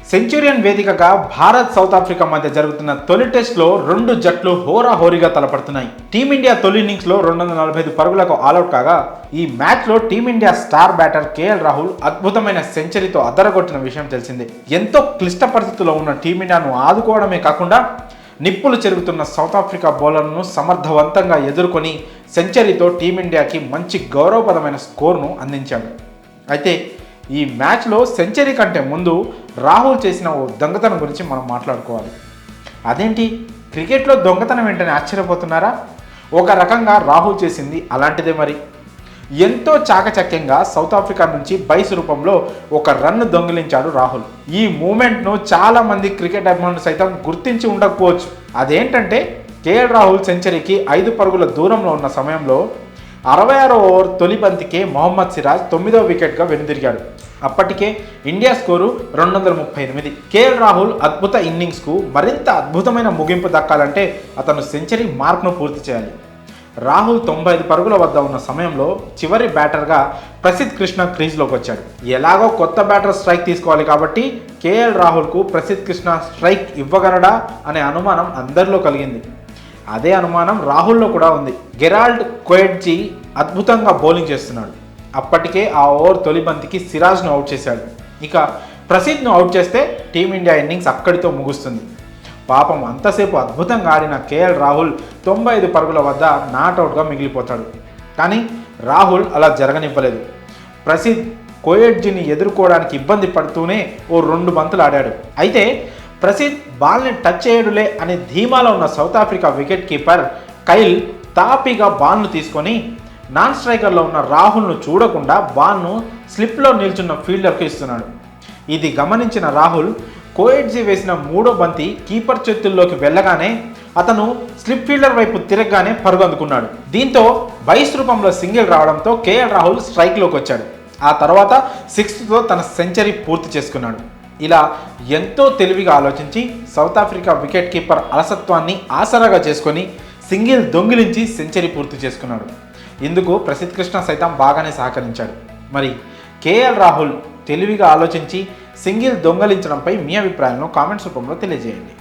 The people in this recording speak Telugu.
సెంచురియన్ వేదికగా భారత్ సౌత్ ఆఫ్రికా మధ్య జరుగుతున్న తొలి టెస్ట్లో రెండు జట్లు హోరాహోరీగా తలపడుతున్నాయి. టీమిండియా తొలి ఇన్నింగ్స్లో 245 పరుగులకు ఆలౌట్ కాగా ఈ మ్యాచ్లో team India star batter KL Rahul అద్భుతమైన సెంచరీతో అదరగొట్టిన విషయం తెలిసిందే. ఎంతో క్లిష్ట పరిస్థితుల్లో ఉన్న టీమిండియాను ఆదుకోవడమే కాకుండా నిప్పులు చెరుగుతున్న సౌత్ ఆఫ్రికా బౌలర్లను సమర్థవంతంగా ఎదుర్కొని సెంచరీతో టీమిండియాకి మంచి గౌరవప్రదమైన స్కోర్ను అందించాడు. అయితే ఈ మ్యాచ్లో సెంచరీ కంటే ముందు రాహుల్ చేసిన ఓ దొంగతనం గురించి మనం మాట్లాడుకోవాలి. అదేంటి, క్రికెట్లో దొంగతనం ఏంటని ఆశ్చర్యపోతున్నారా? ఒక రకంగా రాహుల్ చేసింది అలాంటిదే మరి. ఎంతో చాకచక్యంగా సౌత్ ఆఫ్రికా నుంచి బైస్ రూపంలో ఒక రన్ను దొంగిలించాడు రాహుల్. ఈ మూమెంట్ను చాలామంది క్రికెట్ అభిమానులు సైతం గుర్తించి ఉండకపోవచ్చు. అదేంటంటే కేఎల్ రాహుల్ సెంచరీకి 5 పరుగుల దూరంలో ఉన్న సమయంలో 66వ ఓవర్ తొలి బంతికే మొహమ్మద్ సిరాజ్ 9వ వికెట్గా వెనుదిరిగాడు. అప్పటికే ఇండియా స్కోరు 238. కేఎల్ రాహుల్ అద్భుత ఇన్నింగ్స్కు మరింత అద్భుతమైన ముగింపు దక్కాలంటే అతను సెంచరీ మార్క్ను పూర్తి చేయాలి. రాహుల్ 95 పరుగుల వద్ద ఉన్న సమయంలో చివరి బ్యాటర్గా ప్రసిద్ధ్ కృష్ణ క్రీజ్లోకి వచ్చాడు. ఎలాగో కొత్త బ్యాటర్ స్ట్రైక్ తీసుకోవాలి కాబట్టి కేఎల్ రాహుల్కు ప్రసిద్ధ్ కృష్ణ స్ట్రైక్ ఇవ్వగలడా అనే అనుమానం అందరిలో కలిగింది. అదే అనుమానం రాహుల్లో కూడా ఉంది. గెరాల్డ్ కోయెట్జీ అద్భుతంగా బౌలింగ్ చేస్తున్నాడు. అప్పటికే ఆ ఓవర్ తొలి బంతికి సిరాజ్ను అవుట్ చేశాడు. ఇక ప్రసిద్ధ్ను అవుట్ చేస్తే టీమిండియా ఇన్నింగ్స్ అక్కడితో ముగుస్తుంది. పాపం అంతసేపు అద్భుతంగా ఆడిన కేఎల్ రాహుల్ 95 పరుగుల వద్ద నాట్అవుట్గా మిగిలిపోతాడు. కానీ రాహుల్ అలా జరగనివ్వలేదు. ప్రసిద్ధ్ కోయెట్జీని ఎదుర్కోవడానికి ఇబ్బంది పడుతూనే ఓ 2 బంతులు ఆడాడు. అయితే ప్రసిద్ధ్ బాల్ని టచ్ చేయడులే అని ధీమాలో ఉన్న south Africa wicket keeper Kyle తాపీగా బాల్ను తీసుకొని నాన్ స్ట్రైకర్లో ఉన్న రాహుల్ను చూడకుండా బాల్ను స్లిప్లో నిల్చున్న ఫీల్డర్కు ఇస్తున్నాడు. ఇది గమనించిన రాహుల్ కోయెట్జీ వేసిన 3వ బంతి కీపర్ చేతుల్లోకి వెళ్ళగానే అతను స్లిప్ ఫీల్డర్ వైపు తిరగగానే పరుగు అందుకున్నాడు. దీంతో బైస్ రూపంలో సింగిల్ రావడంతో కేఎల్ రాహుల్ స్ట్రైక్లోకి వచ్చాడు. ఆ తర్వాత 6తో తన సెంచరీ పూర్తి చేసుకున్నాడు. ఇలా ఎంతో తెలివిగా ఆలోచించి సౌత్ ఆఫ్రికా వికెట్ కీపర్ అలసత్వాన్ని ఆసరాగా చేసుకొని సింగిల్ దొంగిలించి సెంచరీ పూర్తి చేసుకున్నాడు. ఇందుకు ప్రసిద్ధ్ కృష్ణ సైతం బాగానే సహకరించాడు. మరి కేఎల్ రాహుల్ తెలివిగా ఆలోచించి సింగిల్ దొంగలించడంపై మీ అభిప్రాయాలను కామెంట్స్ రూపంలో తెలియజేయండి.